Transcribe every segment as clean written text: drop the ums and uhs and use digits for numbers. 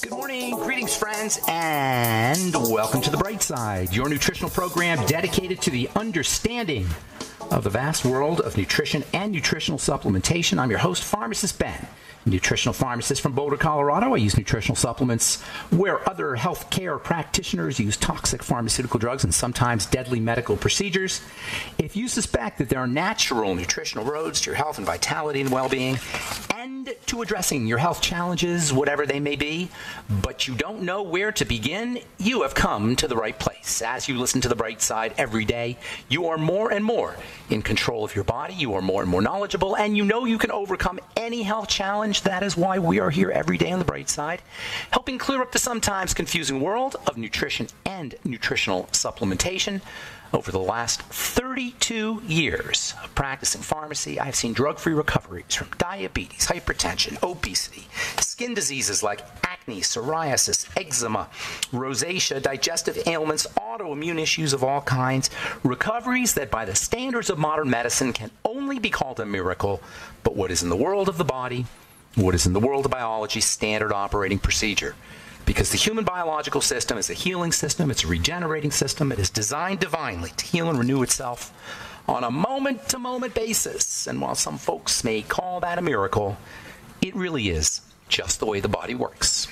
Good morning, greetings friends, and welcome to The Bright Side, your nutritional program dedicated to the understanding of the vast world of nutrition and nutritional supplementation. I'm your host, Pharmacist Ben, nutritional pharmacist from Boulder, Colorado. I use nutritional supplements where other healthcare practitioners use toxic pharmaceutical drugs and sometimes deadly medical procedures. If you suspect that there are natural nutritional roads to your health and vitality and well-being, and to addressing your health challenges, whatever they may be, but you don't know where to begin, you have come to the right place. As you listen to The Bright Side every day, you are more and more in control of your body, you are more and more knowledgeable, and you know you can overcome any health challenge. That is why we are here every day on The Bright Side, helping clear up the sometimes confusing world of nutrition and nutritional supplementation. Over the last 32 years of practicing pharmacy, I've seen drug-free recoveries from diabetes, hypertension, obesity, skin diseases like acne, psoriasis, eczema, rosacea, digestive ailments, autoimmune issues of all kinds, recoveries that by the standards of modern medicine can only be called a miracle, but what is in the world of the body, what is in the world of biology, standard operating procedure. Because the human biological system is a healing system, it's a regenerating system, it is designed divinely to heal and renew itself on a moment-to-moment basis. And while some folks may call that a miracle, it really is just the way the body works.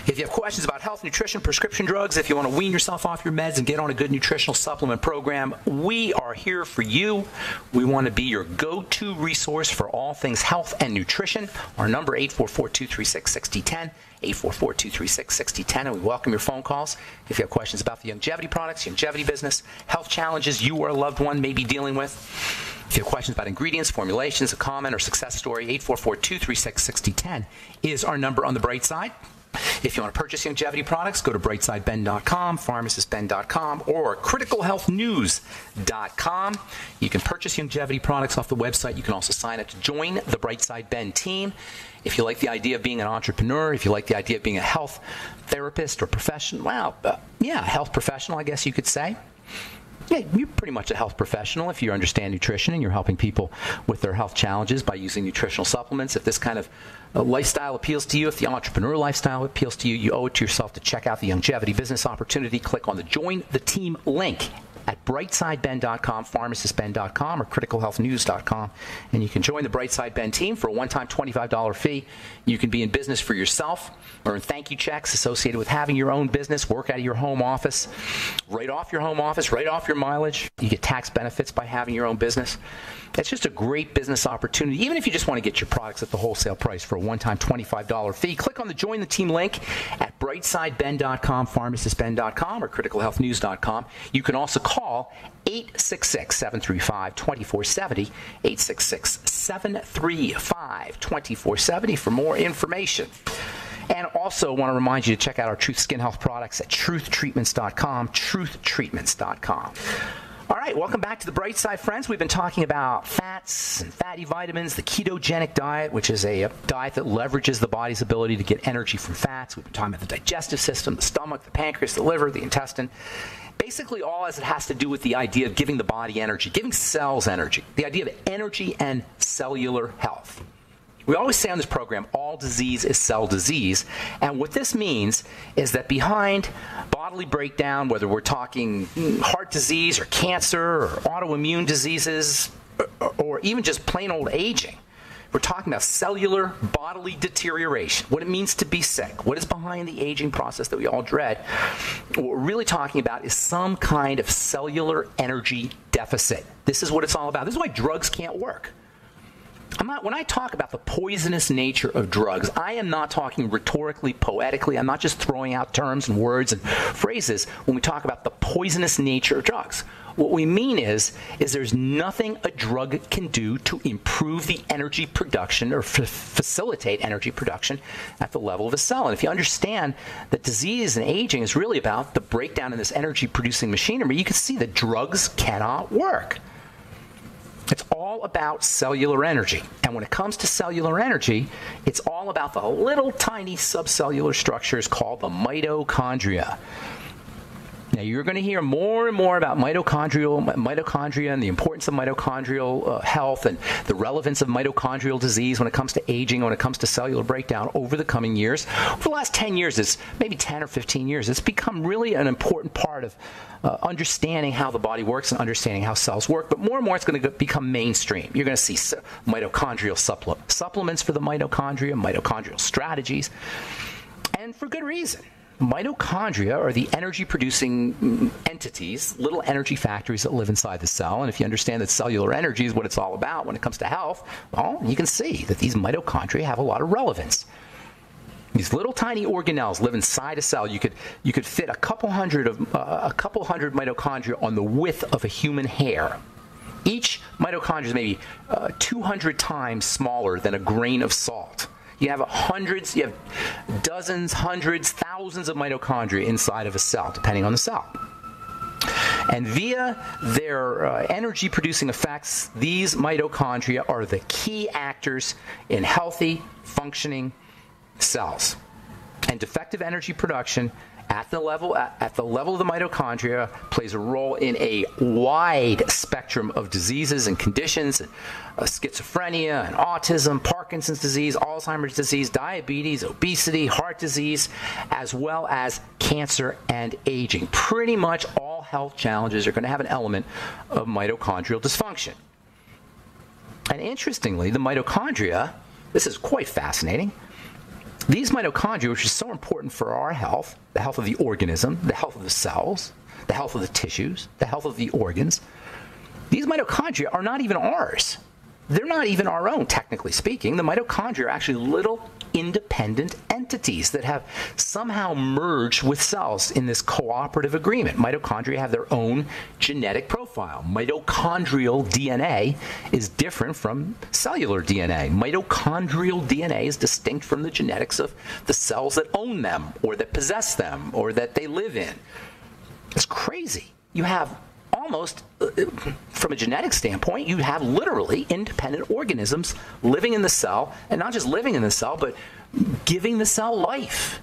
If you have questions about health, nutrition, prescription drugs, if you want to wean yourself off your meds and get on a good nutritional supplement program, we are here for you. We want to be your go-to resource for all things health and nutrition. Our number, 844-236-6010, 844-236-6010, and we welcome your phone calls. If you have questions about the longevity products, longevity business, health challenges you or a loved one may be dealing with, if you have questions about ingredients, formulations, a comment, or success story, 844-236-6010 is our number on The Bright Side. If you want to purchase longevity products, go to brightsideben.com, pharmacistben.com, or criticalhealthnews.com. You can purchase longevity products off the website. You can also sign up to join the Bright Side Ben team. If you like the idea of being an entrepreneur, if you like the idea of being a health therapist or professional, health professional, I guess you could say. Yeah, you're pretty much a health professional if you understand nutrition and you're helping people with their health challenges by using nutritional supplements. If this kind of lifestyle appeals to you, if the entrepreneur lifestyle appeals to you, you owe it to yourself to check out the longevity business opportunity. Click on the Join the Team link at brightsideben.com, pharmacistben.com, or criticalhealthnews.com, and you can join the Bright Side Ben team for a one-time $25 fee. You can be in business for yourself, earn thank you checks associated with having your own business, work out of your home office, write off your home office, write off your mileage. You get tax benefits by having your own business. It's just a great business opportunity. Even if you just want to get your products at the wholesale price for a one-time $25 fee, click on the Join the Team link at brightsideben.com, pharmacistben.com, or criticalhealthnews.com. You can also call 866-735-2470, 866-735-2470 for more information. And also want to remind you to check out our Truth Skin Health products at truthtreatments.com, truthtreatments.com. All right, welcome back to The Bright Side, friends. We've been talking about fats and fatty vitamins, the ketogenic diet, which is a diet that leverages the body's ability to get energy from fats. We've been talking about the digestive system, the stomach, the pancreas, the liver, the intestine. Basically, all as it has to do with the idea of giving the body energy, giving cells energy, the idea of energy and cellular health. We always say on this program, all disease is cell disease. And what this means is that behind bodily breakdown, whether we're talking heart disease or cancer or autoimmune diseases or even just plain old aging, we're talking about cellular bodily deterioration, what it means to be sick, what is behind the aging process that we all dread. What we're really talking about is some kind of cellular energy deficit. This is what it's all about. This is why drugs can't work. When I talk about the poisonous nature of drugs, I am not talking rhetorically, poetically. I'm not just throwing out terms and words and phrases when we talk about the poisonous nature of drugs. What we mean is there's nothing a drug can do to improve the energy production or facilitate energy production at the level of a cell. And if you understand that disease and aging is really about the breakdown in this energy-producing machinery, you can see that drugs cannot work. It's all about cellular energy. And when it comes to cellular energy, it's all about the little tiny subcellular structures called the mitochondria. Now, you're going to hear more and more about mitochondria and the importance of mitochondrial health and the relevance of mitochondrial disease when it comes to aging, when it comes to cellular breakdown over the coming years. For the last 10 years, maybe 10 or 15 years, it's become really an important part of understanding how the body works and understanding how cells work. But more and more, it's going to become mainstream. You're going to see mitochondrial supplements for the mitochondrial strategies, and for good reason. Mitochondria are the energy-producing entities, little energy factories that live inside the cell. And if you understand that cellular energy is what it's all about when it comes to health, well, you can see that these mitochondria have a lot of relevance. These little tiny organelles live inside a cell. You could fit a couple hundred mitochondria on the width of a human hair. Each mitochondria is maybe 200 times smaller than a grain of salt. You have dozens, hundreds, thousands of mitochondria inside of a cell, depending on the cell. And via their energy-producing effects, these mitochondria are the key actors in healthy, functioning cells. And defective energy production at the level of the mitochondria plays a role in a wide spectrum of diseases and conditions, schizophrenia and autism, Parkinson's disease, Alzheimer's disease, diabetes, obesity, heart disease, as well as cancer and aging. Pretty much all health challenges are going to have an element of mitochondrial dysfunction. And interestingly, the mitochondria, this is quite fascinating. These mitochondria, which is so important for our health, the health of the organism, the health of the cells, the health of the tissues, the health of the organs, these mitochondria are not even ours. They're not even our own, technically speaking. The mitochondria are actually little independent entities that have somehow merged with cells in this cooperative agreement. Mitochondria have their own genetic profile. Mitochondrial DNA is different from cellular DNA. Mitochondrial DNA is distinct from the genetics of the cells that own them or that possess them or that they live in. It's crazy. You have almost, from a genetic standpoint, you have literally independent organisms living in the cell, and not just living in the cell, but giving the cell life.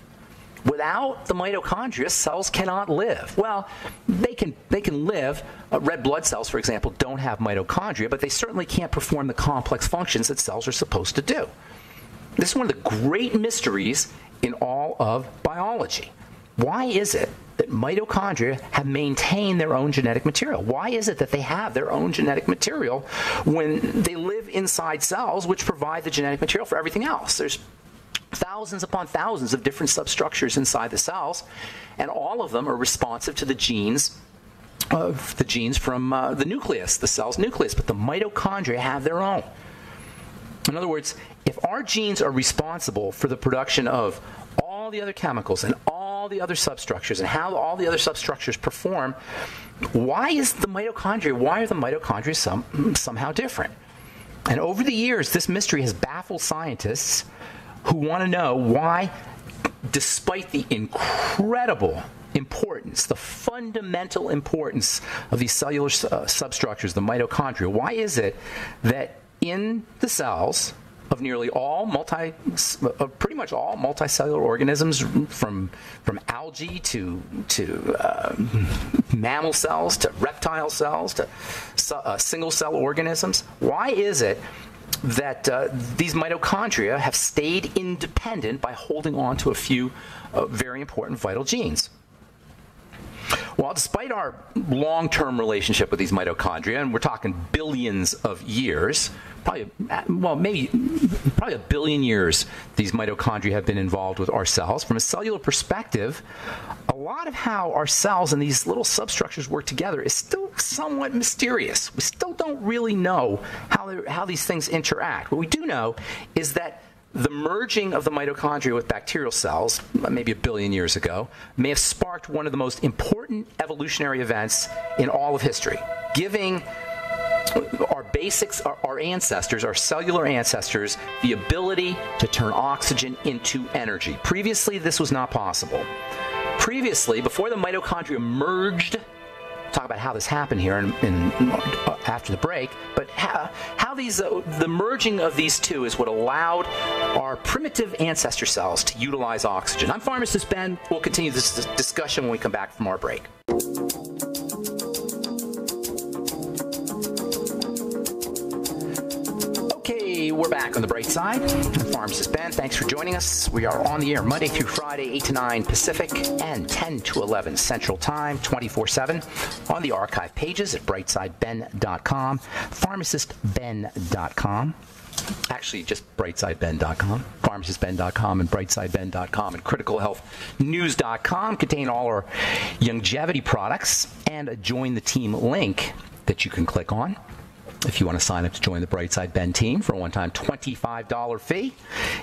Without the mitochondria, cells cannot live. Well, they can live. Red blood cells, for example, don't have mitochondria, but they certainly can't perform the complex functions that cells are supposed to do. This is one of the great mysteries in all of biology. Why is it that mitochondria have maintained their own genetic material? Why is it that they have their own genetic material when they live inside cells which provide the genetic material for everything else? There's thousands upon thousands of different substructures inside the cells, and all of them are responsive to the genes from the nucleus, the cell's nucleus, but the mitochondria have their own. In other words, if our genes are responsible for the production of all the other chemicals and all the other substructures and how all the other substructures perform, why are the mitochondria somehow different? And over the years, this mystery has baffled scientists who want to know why, despite the incredible importance, the fundamental importance of these cellular substructures, the mitochondria, why is it that in the cells of nearly pretty much all multicellular organisms, from algae to mammal cells to reptile cells to single cell organisms, why is it that these mitochondria have stayed independent by holding on to a few very important vital genes? Well, despite our long-term relationship with these mitochondria, and we're talking billions of years, probably a billion years these mitochondria have been involved with our cells. From a cellular perspective, a lot of how our cells and these little substructures work together is still somewhat mysterious. We still don't really know how these things interact. What we do know is that the merging of the mitochondria with bacterial cells, maybe a billion years ago, may have sparked one of the most important evolutionary events in all of history, giving our ancestors, our cellular ancestors, the ability to turn oxygen into energy. Previously, this was not possible. Previously, before the mitochondria merged, talk about how this happened here after the break, but how the merging of these two is what allowed our primitive ancestor cells to utilize oxygen. I'm Pharmacist Ben. We'll continue this discussion when we come back from our break. We're back on the bright side. Pharmacist Ben, thanks for joining us. We are on the air Monday through Friday, 8 to 9 Pacific and 10 to 11 Central Time, 24/7 on the archive pages at brightsideben.com, pharmacistben.com. Actually, just brightsideben.com, pharmacistben.com, and brightsideben.com, and criticalhealthnews.com contain all our longevity products and a join the team link that you can click on if you want to sign up to join the Brightside Ben team for a one-time $25 fee.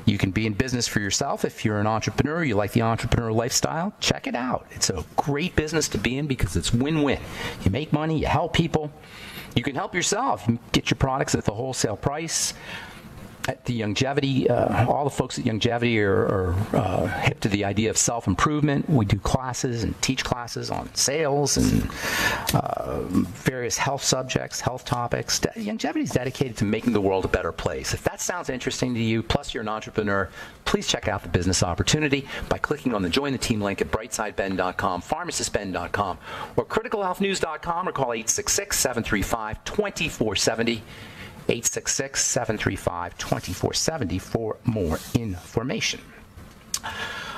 You can be in business for yourself. If you're an entrepreneur, you like the entrepreneur lifestyle, check it out. It's a great business to be in because it's win-win. You make money, you help people, you can help yourself. You get your products at the wholesale price. At the Longevity, all the folks at Longevity are hip to the idea of self-improvement. We do classes and teach classes on sales and various health subjects, health topics. Longevity is dedicated to making the world a better place. If that sounds interesting to you, plus you're an entrepreneur, please check out the business opportunity by clicking on the Join the Team link at brightsideben.com, pharmacistben.com, or criticalhealthnews.com, or call 866-735-2470. 866-735-2470 for more information.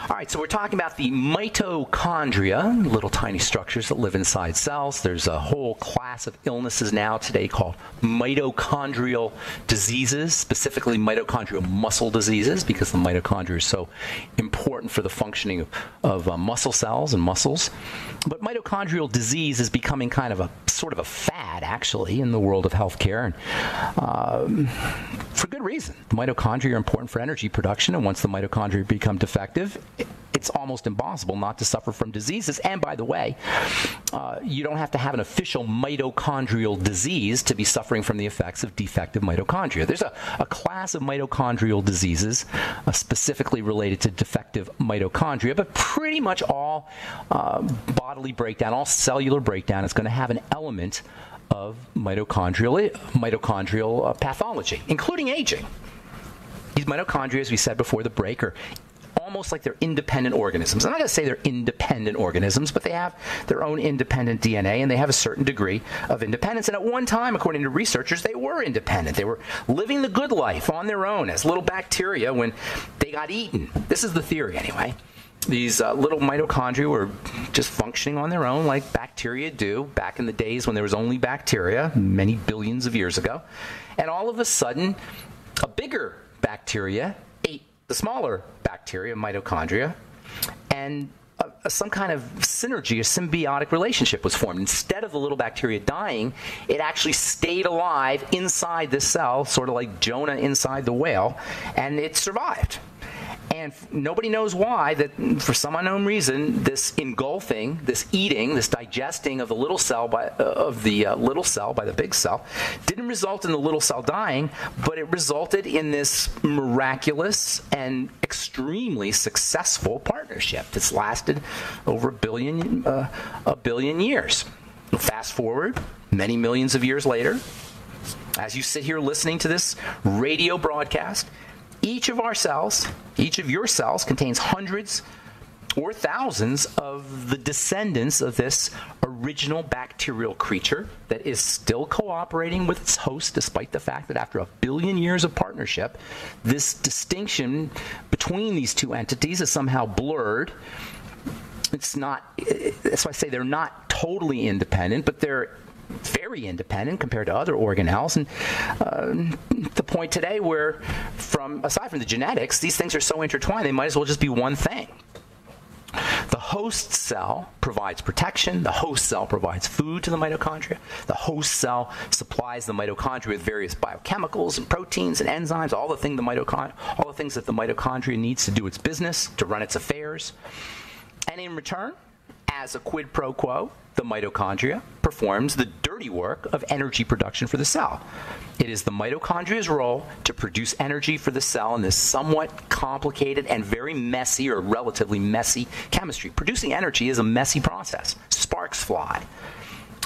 All right, so we're talking about the mitochondria, little tiny structures that live inside cells. There's a whole class of illnesses now today called mitochondrial diseases, specifically mitochondrial muscle diseases, because the mitochondria is so important for the functioning of muscle cells and muscles. But mitochondrial disease is becoming kind of a sort of a fad, actually, in the world of healthcare, and for good reason. The mitochondria are important for energy production, and once the mitochondria become defective, it's almost impossible not to suffer from diseases. And by the way, you don't have to have an official mitochondrial disease to be suffering from the effects of defective mitochondria. There's a class of mitochondrial diseases specifically related to defective mitochondria, but pretty much all bodily breakdown, all cellular breakdown is going to have an element of mitochondrial pathology, including aging. These mitochondria, as we said before the break, are almost like they're independent organisms. I'm not going to say they're independent organisms, but they have their own independent DNA, and they have a certain degree of independence. And at one time, according to researchers, they were independent. They were living the good life on their own as little bacteria when they got eaten. This is the theory, anyway. These little mitochondria were just functioning on their own like bacteria do back in the days when there was only bacteria, many billions of years ago. And all of a sudden, a bigger bacteria ate the smaller bacteria, mitochondria, and some kind of synergy, a symbiotic relationship was formed. Instead of the little bacteria dying, it actually stayed alive inside the cell, sort of like Jonah inside the whale, and it survived. And nobody knows why, that for some unknown reason, this engulfing, this eating, this digesting of the little cell by the big cell didn't result in the little cell dying, but it resulted in this miraculous and extremely successful partnership that's lasted over a billion years. Fast forward many millions of years later, as you sit here listening to this radio broadcast, each of your cells contains hundreds or thousands of the descendants of this original bacterial creature that is still cooperating with its host, despite the fact that after a billion years of partnership, this distinction between these two entities is somehow blurred. It's not, that's why I say they're not totally independent, but they're very independent compared to other organelles. And the point today where, aside from the genetics, these things are so intertwined, they might as well just be one thing. The host cell provides protection. The host cell provides food to the mitochondria. The host cell supplies the mitochondria with various biochemicals and proteins and enzymes, all the things that the mitochondria needs to do its business, to run its affairs. And in return, as a quid pro quo, the mitochondria performs the dirty work of energy production for the cell. It is the mitochondria's role to produce energy for the cell in this somewhat complicated and very messy, or relatively messy, chemistry. Producing energy is a messy process. Sparks fly.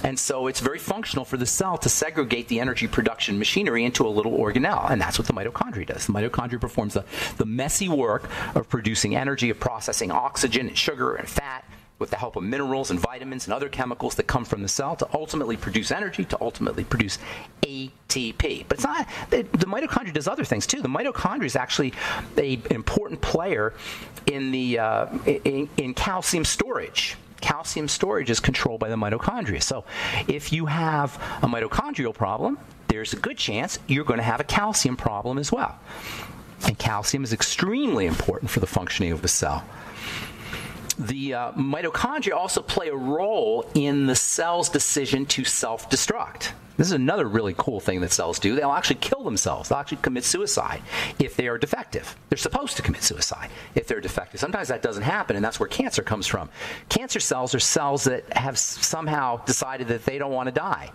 And so it's very functional for the cell to segregate the energy production machinery into a little organelle, and that's what the mitochondria does. The mitochondria performs the messy work of producing energy, of processing oxygen and sugar and fat with the help of minerals and vitamins and other chemicals that come from the cell to ultimately produce energy, to ultimately produce ATP. But it's not, the mitochondria does other things too. The mitochondria is actually an important player in in calcium storage. Calcium storage is controlled by the mitochondria. So if you have a mitochondrial problem, there's a good chance you're going to have a calcium problem as well. And calcium is extremely important for the functioning of the cell. The mitochondria also play a role in the cell's decision to self-destruct. This is another really cool thing that cells do. They'll actually kill themselves. They'll actually commit suicide if they are defective. They're supposed to commit suicide if they're defective. Sometimes that doesn't happen, and that's where cancer comes from. Cancer cells are cells that have somehow decided that they don't want to die.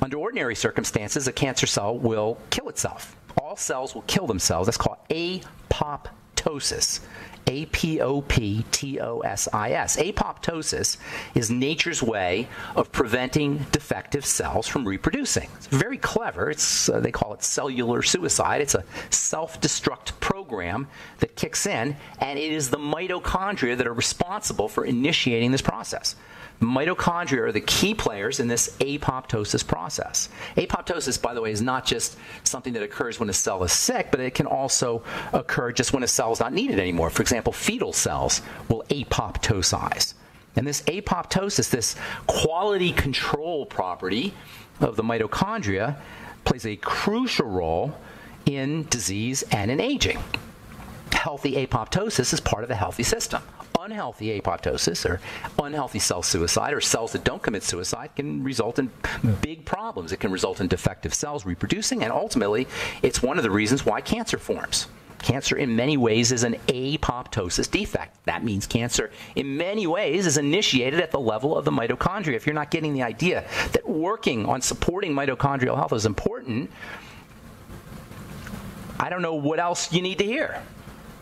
Under ordinary circumstances, a cancer cell will kill itself. All cells will kill themselves. That's called apoptosis. apoptosis. Apoptosis is nature's way of preventing defective cells from reproducing. It's very clever. They call it cellular suicide. It's a self-destruct program that kicks in, and it is the mitochondria that are responsible for initiating this process. Mitochondria are the key players in this apoptosis process. Apoptosis, by the way, is not just something that occurs when a cell is sick, but it can also occur just when a cell is not needed anymore. For example, fetal cells will apoptosize. And this apoptosis, this quality control property of the mitochondria, plays a crucial role in disease and in aging. Healthy apoptosis is part of a healthy system. Unhealthy apoptosis or unhealthy cell suicide or cells that don't commit suicide can result in big problems. It can result in defective cells reproducing, and ultimately it's one of the reasons why cancer forms. Cancer in many ways is an apoptosis defect. That means cancer in many ways is initiated at the level of the mitochondria. If you're not getting the idea that working on supporting mitochondrial health is important, I don't know what else you need to hear.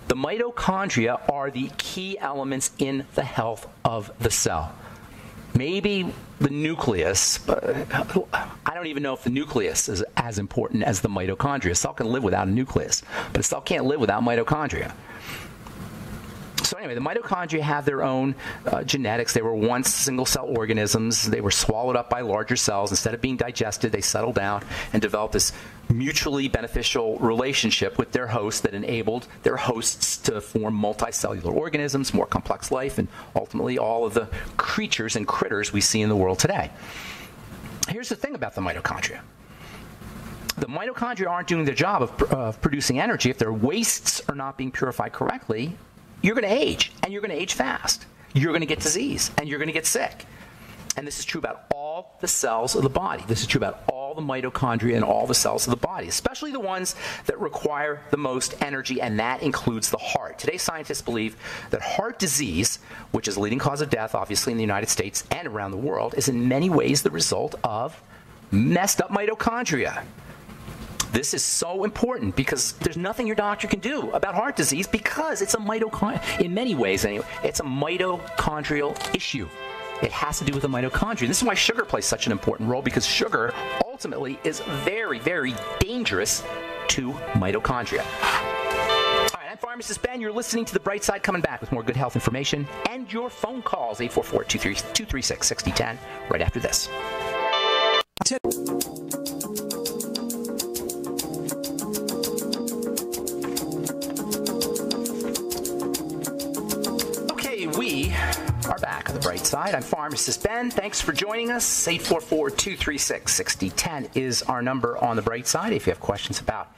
The mitochondria are the key elements in the health of the cell. Maybe the nucleus, but I don't even know if the nucleus is as important as the mitochondria. A cell can live without a nucleus, but a cell can't live without mitochondria. So anyway, the mitochondria have their own genetics. They were once single-cell organisms. They were swallowed up by larger cells. Instead of being digested, they settled down and developed this mutually beneficial relationship with their host that enabled their hosts to form multicellular organisms, more complex life, and ultimately all of the creatures and critters we see in the world today. Here's the thing about the mitochondria. The mitochondria aren't doing their job of producing energy. If their wastes are not being purified correctly, you're going to age, and you're going to age fast. You're going to get disease, and you're going to get sick. And this is true about all the cells of the body. This is true about all the mitochondria in all the cells of the body, especially the ones that require the most energy, and that includes the heart. Today, scientists believe that heart disease, which is the leading cause of death, obviously, in the United States and around the world, is in many ways the result of messed up mitochondria. This is so important because there's nothing your doctor can do about heart disease because it's a in many ways anyway, it's a mitochondrial issue. It has to do with the mitochondria. This is why sugar plays such an important role, because sugar ultimately is very, very dangerous to mitochondria. All right, I'm Pharmacist Ben. You're listening to The Bright Side, coming back with more good health information and your phone calls, 844-236-6010, right after this. We are back on The Bright Side. I'm Pharmacist Ben. Thanks for joining us. 844-236-6010 is our number on The Bright Side. If you have questions about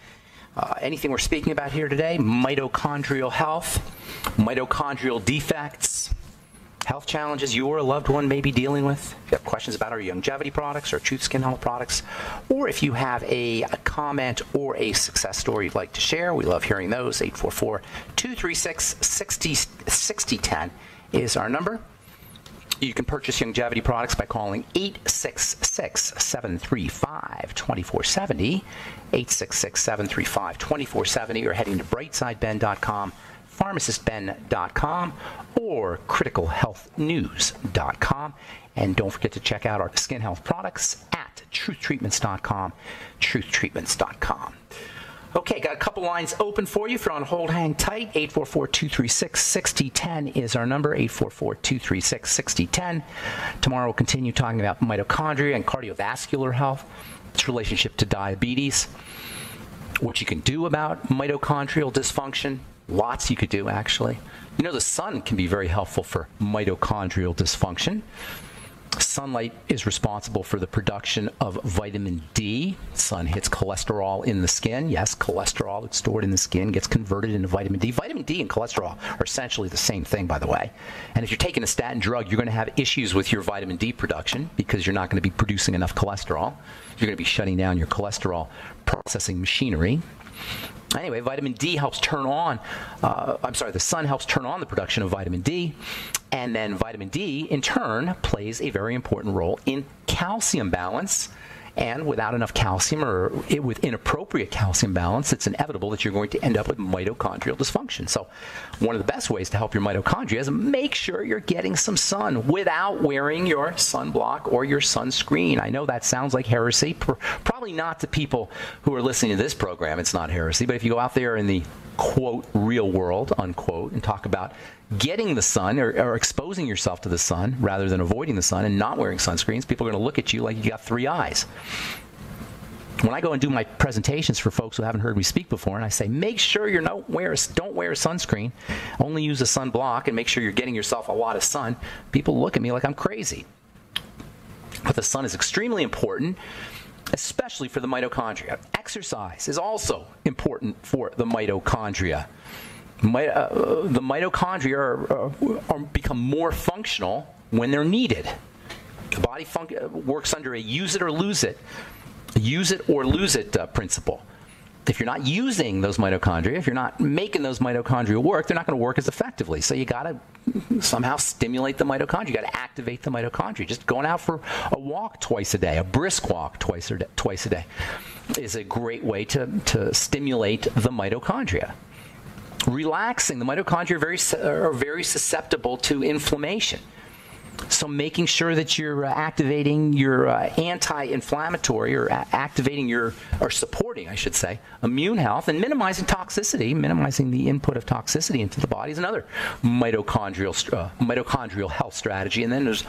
anything we're speaking about here today, mitochondrial health, mitochondrial defects, health challenges you or a loved one may be dealing with, if you have questions about our longevity products or Truth Skin Health products, or if you have a comment or a success story you'd like to share, we love hearing those. 844-236-6010 is our number. You can purchase longevity products by calling 866-735-2470, 866-735-2470, or heading to brightsideben.com, pharmacistben.com, or criticalhealthnews.com. And don't forget to check out our skin health products at truthtreatments.com, truthtreatments.com. Okay, got a couple lines open for you. If you're on hold, hang tight. 844-236-6010 is our number, 844-236-6010. Tomorrow we'll continue talking about mitochondria and cardiovascular health, its relationship to diabetes, what you can do about mitochondrial dysfunction. Lots you could do, actually. You know, the sun can be very helpful for mitochondrial dysfunction. Sunlight is responsible for the production of vitamin D. Sun hits cholesterol in the skin. Yes, cholesterol that's stored in the skin gets converted into vitamin D. Vitamin D and cholesterol are essentially the same thing, by the way. And if you're taking a statin drug, you're going to have issues with your vitamin D production because you're not going to be producing enough cholesterol. You're going to be shutting down your cholesterol processing machinery. Anyway, vitamin D helps turn on, the sun helps turn on the production of vitamin D, and then vitamin D, in turn, plays a very important role in calcium balance. And without enough calcium or with inappropriate calcium balance, it's inevitable that you're going to end up with mitochondrial dysfunction. So one of the best ways to help your mitochondria is make sure you're getting some sun without wearing your sunblock or your sunscreen. I know that sounds like heresy. Probably not to people who are listening to this program. It's not heresy. But if you go out there in the, quote, real world, unquote, and talk about getting the sun or exposing yourself to the sun rather than avoiding the sun and not wearing sunscreens, people are going to look at you like you got three eyes. When I go and do my presentations for folks who haven't heard me speak before, and I say, make sure you don't wear a sunscreen, only use a sunblock, and make sure you're getting yourself a lot of sun, people look at me like I'm crazy. But the sun is extremely important, especially for the mitochondria. Exercise is also important for the mitochondria. The mitochondria become more functional when they're needed. The body works under a use it or lose it principle. If you're not using those mitochondria, if you're not making those mitochondria work, they're not going to work as effectively. So you got to somehow stimulate the mitochondria. You got to activate the mitochondria. Just going out for a walk twice a day, a brisk walk twice a day, is a great way to stimulate the mitochondria. Relaxing, the mitochondria are very susceptible to inflammation. So making sure that you're activating your anti-inflammatory or supporting, I should say, immune health and minimizing toxicity, minimizing the input of toxicity into the body is another mitochondrial health strategy. And then there's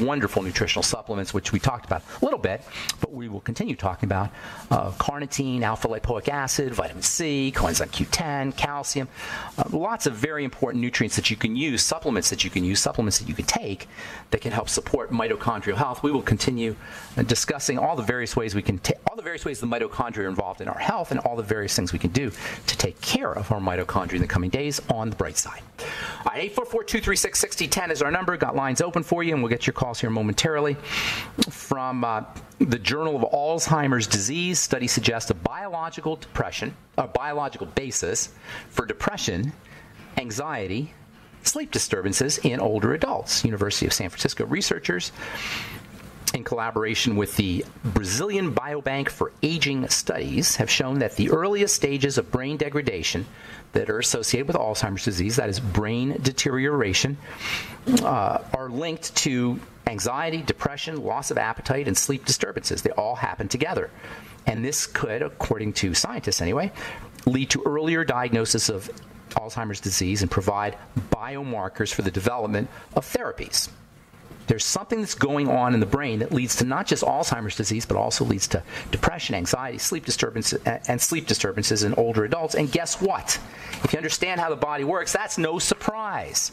wonderful nutritional supplements, which we talked about a little bit, but we will continue talking about carnitine, alpha-lipoic acid, vitamin C, coenzyme Q10, calcium, lots of very important nutrients that you can use, supplements that you can take that can help support mitochondrial health. We will continue discussing all the various ways the mitochondria are involved in our health and all the various things we can do to take care of our mitochondria in the coming days on the bright side. All right, 844-236-6010 is our number. Got lines open for you, and we'll get your calls here momentarily. From the Journal of Alzheimer's Disease, studies suggest a biological basis for depression, anxiety, sleep disturbances in older adults. University of San Francisco researchers, in collaboration with the Brazilian Biobank for Aging Studies, have shown that the earliest stages of brain degradation that are associated with Alzheimer's disease, that is brain deterioration, are linked to anxiety, depression, loss of appetite, and sleep disturbances. They all happen together. And this could, according to scientists anyway, lead to earlier diagnosis of Alzheimer's disease and provide biomarkers for the development of therapies. There's something that's going on in the brain that leads to not just Alzheimer's disease, but also leads to depression, anxiety, sleep disturbances in older adults. And guess what? If you understand how the body works, that's no surprise.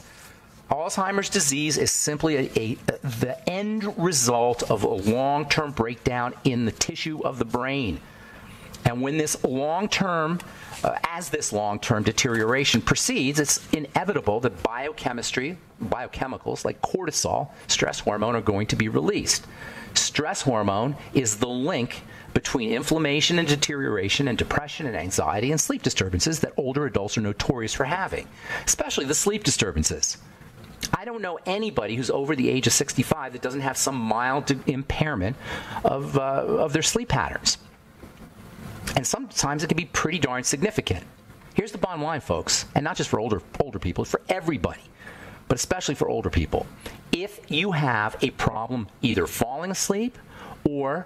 Alzheimer's disease is simply the end result of a long-term breakdown in the tissue of the brain. And when this long-term deterioration proceeds, it's inevitable that biochemicals like cortisol, stress hormone, are going to be released. Stress hormone is the link between inflammation and deterioration and depression and anxiety and sleep disturbances that older adults are notorious for having, especially the sleep disturbances. I don't know anybody who's over the age of 65 that doesn't have some mild impairment of their sleep patterns. And sometimes it can be pretty darn significant. Here's the bottom line, folks, and not just for older people, for everybody, but especially for older people. If you have a problem either falling asleep or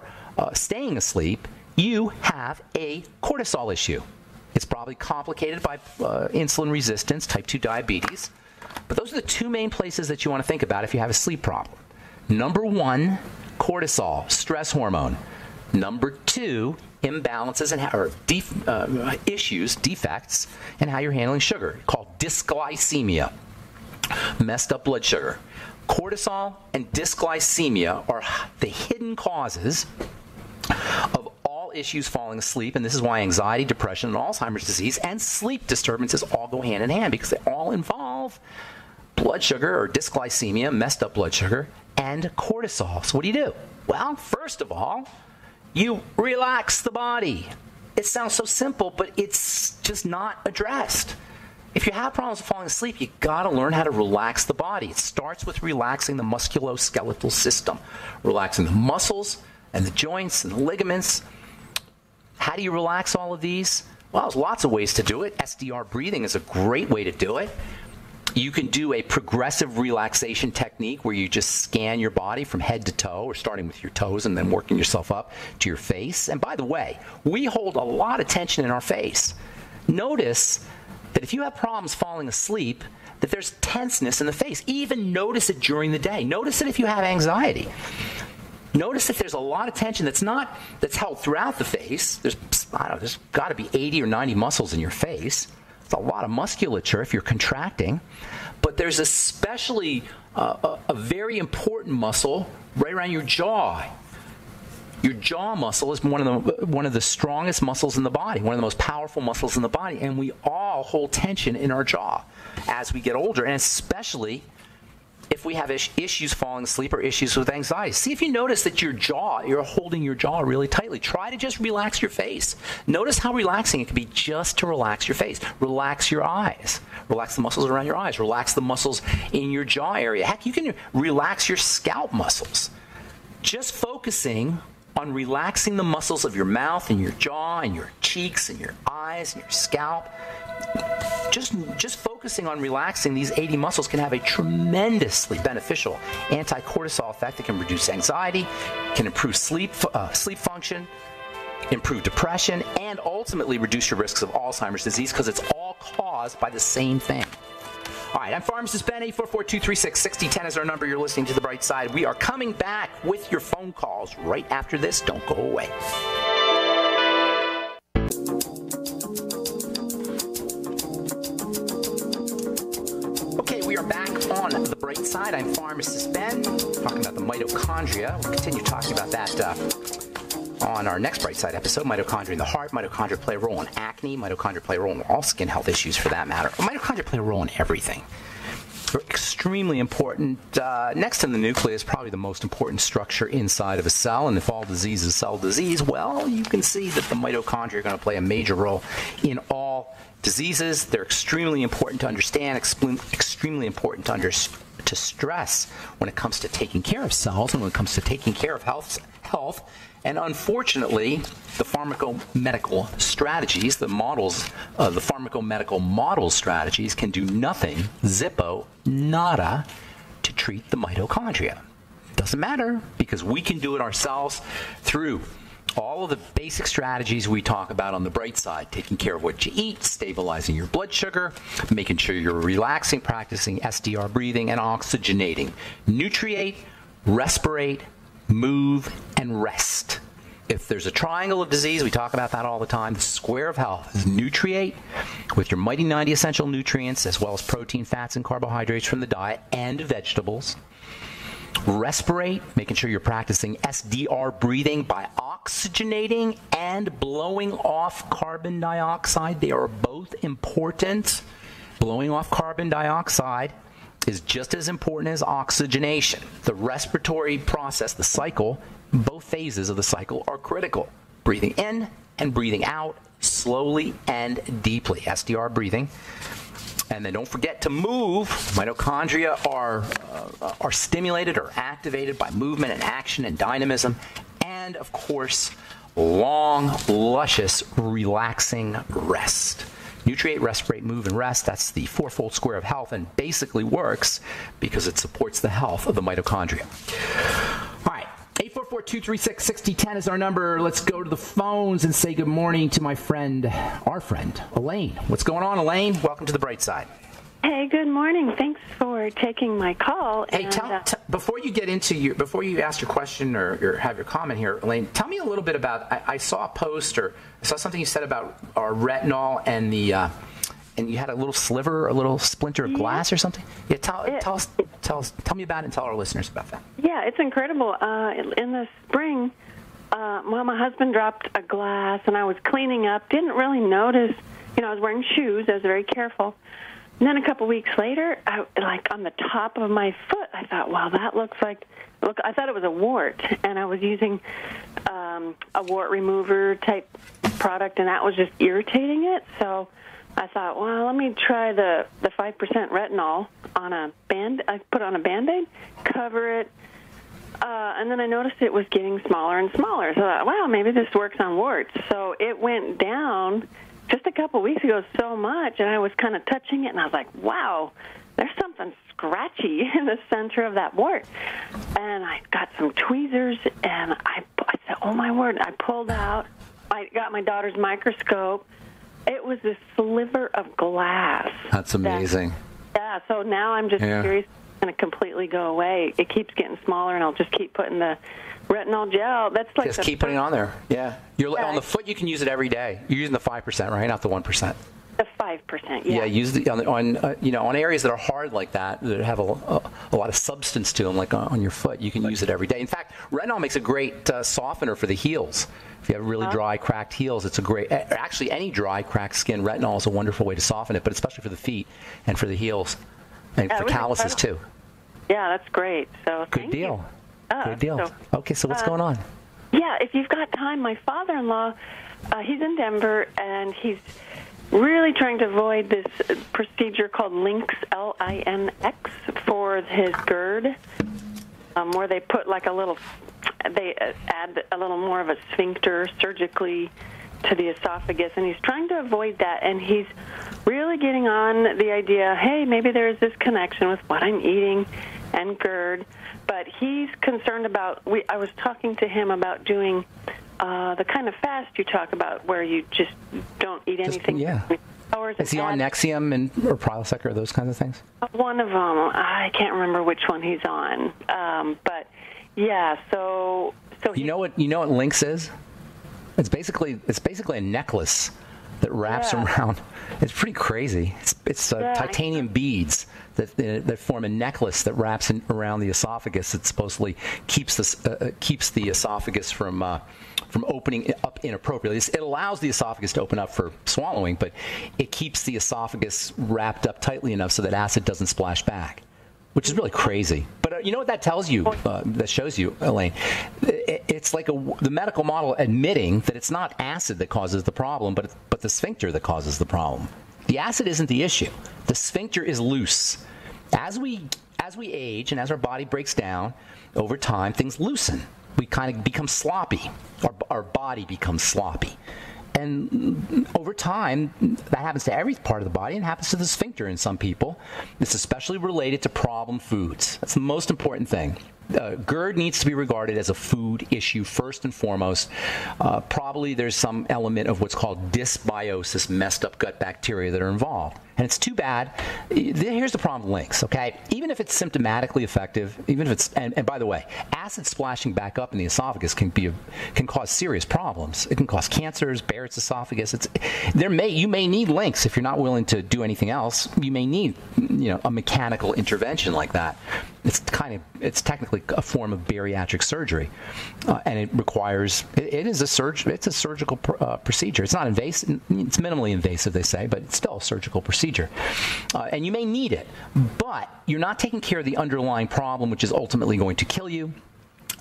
staying asleep, you have a cortisol issue. It's probably complicated by insulin resistance, type 2 diabetes. But those are the two main places that you want to think about if you have a sleep problem. Number one, cortisol, stress hormone. Number two, imbalances or issues, defects in how you're handling sugar, called dysglycemia, messed up blood sugar. Cortisol and dysglycemia are the hidden causes of all issues falling asleep, and this is why anxiety, depression, and Alzheimer's disease and sleep disturbances all go hand in hand, because they all involve blood sugar or dysglycemia, messed up blood sugar, and cortisol. So what do? Well, first of all, you relax the body. It sounds so simple, but it's just not addressed. If you have problems with falling asleep, you got to learn how to relax the body. It starts with relaxing the musculoskeletal system, relaxing the muscles and the joints and the ligaments. How do you relax all of these? Well, there's lots of ways to do it. SDR breathing is a great way to do it. You can do a progressive relaxation technique where you just scan your body from head to toe, or starting with your toes and then working yourself up to your face. And by the way, we hold a lot of tension in our face. Notice that if you have problems falling asleep, that there's tenseness in the face. Even notice it during the day. Notice it if you have anxiety. Notice that there's a lot of tension that's held throughout the face. There's got to be 80 or 90 muscles in your face. It's a lot of musculature if you're contracting. But there's especially a very important muscle right around your jaw. Your jaw muscle is one of the strongest muscles in the body, one of the most powerful muscles in the body, and we all hold tension in our jaw as we get older, and especially if we have issues falling asleep or issues with anxiety. See if you notice that you're holding your jaw really tightly. Try to just relax your face. Notice how relaxing it can be just to relax your face. Relax your eyes. Relax the muscles around your eyes. Relax the muscles in your jaw area. Heck, you can relax your scalp muscles. Just focusing on relaxing the muscles of your mouth and your jaw and your cheeks and your eyes and your scalp. Just focusing on relaxing these 80 muscles can have a tremendously beneficial anti-cortisol effect that can reduce anxiety, can improve sleep function, improve depression, and ultimately reduce your risks of Alzheimer's disease, because it's all caused by the same thing. All right, I'm Pharmacist Ben. 844-236-6010 is our number. You're listening to The Bright Side. We are coming back with your phone calls right after this. Don't go away. Okay, we are back on The Bright Side. I'm Pharmacist Ben, talking about the mitochondria. We'll continue talking about that on our next Bright Side episode. Mitochondria in the heart. Mitochondria play a role in acne. Mitochondria play a role in all skin health issues, for that matter. Mitochondria play a role in everything. They're extremely important. Next to the nucleus, probably the most important structure inside of a cell. And if all disease is cell disease, well, you can see that the mitochondria are going to play a major role in all diseases. They're extremely important to understand, extremely important to stress when it comes to taking care of cells and when it comes to taking care of health. And unfortunately, the pharmacomedical strategies, the pharmacomedical model strategies can do nothing, zippo, nada, to treat the mitochondria. Doesn't matter, because we can do it ourselves through all of the basic strategies we talk about on The Bright Side: taking care of what you eat, stabilizing your blood sugar, making sure you're relaxing, practicing SDR breathing, and oxygenating. Nutriate, respirate, move, and rest. If there's a triangle of disease, we talk about that all the time. The square of health is nutriate with your mighty 90 essential nutrients, as well as protein, fats, and carbohydrates from the diet and vegetables. Respirate, making sure you're practicing SDR breathing by oxygenating and blowing off carbon dioxide. They are both important. Blowing off carbon dioxide is just as important as oxygenation. The respiratory process, the cycle, both phases of the cycle are critical. Breathing in and breathing out slowly and deeply. SDR breathing. And then don't forget to move. Mitochondria are stimulated or activated by movement and action and dynamism. And, of course, long, luscious, relaxing rest. Nutriate, respirate, move, and rest. That's the fourfold square of health, and basically works because it supports the health of the mitochondria. All right, 404-236-6010 is our number. Let's go to the phones and say good morning to our friend, Elaine. What's going on, Elaine? Welcome to the Bright Side. Hey, good morning. Thanks for taking my call. Hey, before you get into before you ask your question or have your comment here, Elaine, tell me a little bit about. I saw a post or I saw something you said about our retinol and the and you had a little sliver, a little splinter of glass or something. Yeah, tell me about it and tell our listeners about that. Yeah, it's incredible. In the spring, my husband dropped a glass, and I was cleaning up. Didn't really notice. I was wearing shoes. I was very careful. And then a couple weeks later, on the top of my foot, I thought, wow, that looks like. I thought it was a wart, and I was using a wart remover type product, and that was just irritating it. So I thought, well, let me try the 5% retinol on a band. I put on a Band-Aid, cover it, and then I noticed it was getting smaller and smaller. So I thought, wow, maybe this works on warts. So it went down just a couple weeks ago so much, and I was kind of touching it, and I was like, wow, there's something scratchy in the center of that wart. And I got some tweezers, and I said, oh, my word. I pulled out. I got my daughter's microscope. It was this sliver of glass. That's amazing. So now I'm just curious if it's going to completely go away. It keeps getting smaller, and I'll just keep putting the retinol gel. That's like just keep putting it on there. Yeah. On the foot, you can use it every day. You're using the 5%, right? Not the 1%. The 5%, yeah. Yeah, use the on areas that are hard like that have a lot of substance to them, like on your foot. You can use it every day. In fact, retinol makes a great softener for the heels. If you have really dry, cracked heels, it's a great. Actually, any dry, cracked skin, retinol is a wonderful way to soften it, but especially for the feet and for the heels and for calluses too. Yeah, that's great. So good deal. Good deal. Okay, so what's going on? Yeah, if you've got time, my father-in-law, he's in Denver, and he's really trying to avoid this procedure called Lynx, L-I-N-X, for his GERD, where they put they add a little more of a sphincter surgically to the esophagus, and he's trying to avoid that, and he's really getting on the idea, hey, maybe there's this connection with what I'm eating and GERD, but he's concerned about, I was talking to him about doing the kind of fast you talk about where you just don't eat anything. Is he on Nexium or Prilosec or those kinds of things? One of them. I can't remember which one he's on. But yeah, so you know what Lynx is? It's basically a necklace that wraps around. It's pretty crazy. It's titanium beads that form a necklace that wraps around the esophagus. It supposedly keeps the esophagus from opening up inappropriately. It allows the esophagus to open up for swallowing, but it keeps the esophagus wrapped up tightly enough so that acid doesn't splash back, which is really crazy. But you know what that tells you, that shows you, Elaine? It's like the medical model admitting that it's not acid that causes the problem, but the sphincter that causes the problem. The acid isn't the issue. The sphincter is loose. As we age and as our body breaks down, over time, things loosen. We kind of become sloppy. Our body becomes sloppy. And over time, that happens to every part of the body and happens to the sphincter in some people. It's especially related to problem foods. That's the most important thing. GERD needs to be regarded as a food issue first and foremost. Probably there's some element of what's called dysbiosis, messed up gut bacteria that are involved. And it's too bad. Here's the problem with Lynx, okay? Even if it's symptomatically effective, even if it's, and by the way, acid splashing back up in the esophagus can cause serious problems. It can cause cancers, Barrett's esophagus. You may need Lynx if you're not willing to do anything else. You may need, a mechanical intervention like that. It's technically a form of bariatric surgery, and it requires. It's a surgical procedure. It's not invasive. It's minimally invasive, they say, but it's still a surgical procedure, and you may need it. But you're not taking care of the underlying problem, which is ultimately going to kill you.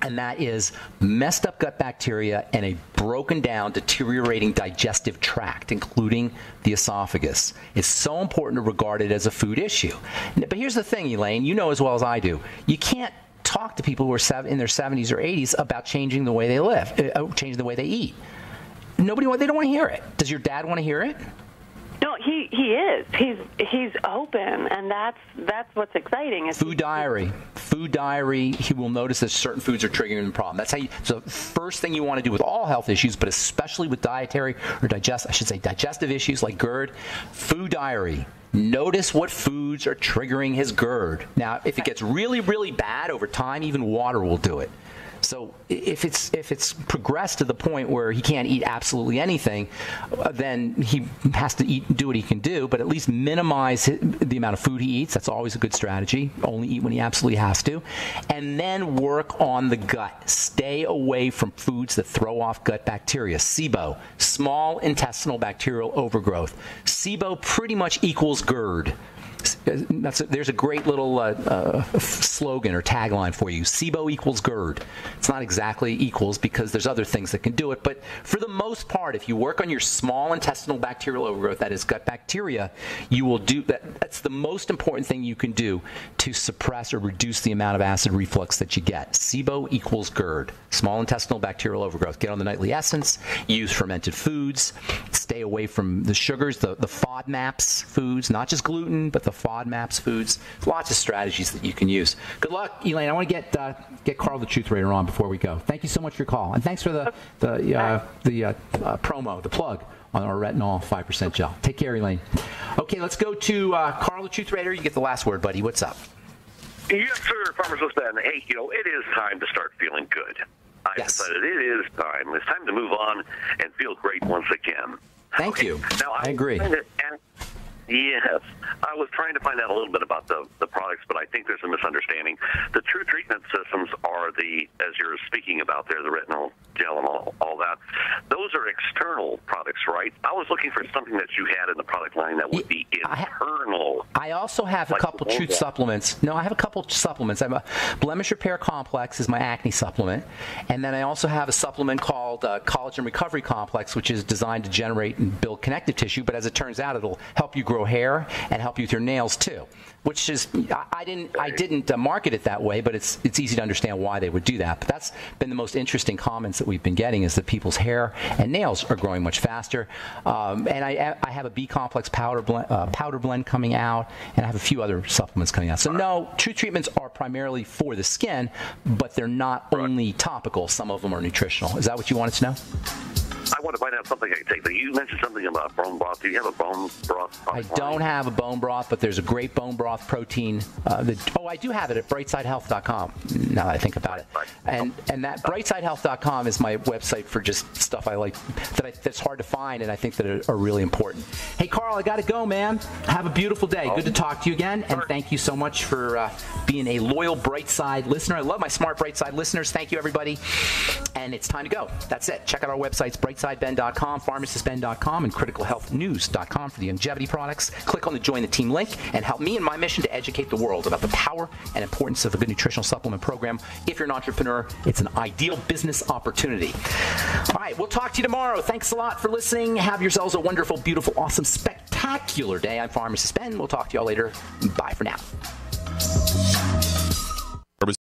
And that is messed up gut bacteria and a broken down, deteriorating digestive tract, including the esophagus. It's so important to regard it as a food issue. But here's the thing, Elaine, you know as well as I do. You can't talk to people who are in their 70s or 80s about changing the way they live, changing the way they eat. They don't want to hear it. Does your dad want to hear it? No, he is. He's open, and that's what's exciting. Food diary. He will notice that certain foods are triggering the problem. That's how you. So first thing you want to do with all health issues, but especially with dietary or digestive issues like GERD, food diary. Notice what foods are triggering his GERD. Now, if it gets really, really bad over time, even water will do it. So if it's progressed to the point where he can't eat absolutely anything, then he has to do what he can do, but at least minimize the amount of food he eats. That's always a good strategy. Only eat when he absolutely has to. And then work on the gut. Stay away from foods that throw off gut bacteria. SIBO, small intestinal bacterial overgrowth. SIBO pretty much equals GERD. There's a great little slogan or tagline for you. SIBO equals GERD. It's not exactly equals because there's other things that can do it, but for the most part, if you work on your small intestinal bacterial overgrowth, that is gut bacteria, you will do that. That's the most important thing you can do to suppress or reduce the amount of acid reflux that you get. SIBO equals GERD, small intestinal bacterial overgrowth. Get on the nightly essence, use fermented foods, stay away from the sugars, the FODMAPs foods, not just gluten, but the FODMAPs foods. Lots of strategies that you can use. Good luck, Elaine. I want to get Carl the Truth Rater on before we go. Thank you so much for your call, and thanks for the promo, the plug on our retinol 5% gel. Take care, Elaine. Okay, let's go to Carl the Truth Rater. You get the last word, buddy. What's up? Yes, sir, Farmers Listen. Hey, it is time to start feeling good. I decided it is time. It's time to move on and feel great once again. Thank you. Now, I agree. Yes. I was trying to find out a little bit about the products, but I think there's a misunderstanding. The True Treatment Systems are as you're speaking about there, the retinol gel and all that. Those are external products, right? I was looking for something that you had in the product line that would be internal. I also have a couple Truth supplements. No, I have a couple supplements. I have a Blemish Repair Complex is my acne supplement. And then I also have a supplement called Collagen Recovery Complex, which is designed to generate and build connective tissue. But as it turns out, it'll help you grow hair and help you with your nails too. Which is, I didn't market it that way, but it's easy to understand why they would do that. But that's been the most interesting comments that we've been getting is that people's hair and nails are growing much faster. And I have a B complex powder blend coming out, and I have a few other supplements coming out. So no, True Treatments are primarily for the skin, but they're not only topical. Some of them are nutritional. Is that what you wanted to know? I want to find out something I can take. You mentioned something about bone broth. Do you have a bone broth? I don't have a bone broth, but there's a great bone broth protein. I do have it at brightsidehealth.com, now that I think about it. And that brightsidehealth.com is my website for just stuff I like that's hard to find and I think that are really important. Hey, Carl, I got to go, man. Have a beautiful day. Good to talk to you again, and thank you so much for being a loyal Brightside listener. I love my smart Brightside listeners. Thank you, everybody. And it's time to go. That's it. Check out our websites, brightsideben.com, pharmacistben.com, and criticalhealthnews.com for the longevity products. Click on the Join the Team link and help me in my mission to educate the world about the power and importance of a good nutritional supplement program. If you're an entrepreneur, it's an ideal business opportunity. All right, we'll talk to you tomorrow. Thanks a lot for listening. Have yourselves a wonderful, beautiful, awesome, spectacular day. I'm Pharmacist Ben. We'll talk to you all later. Bye for now.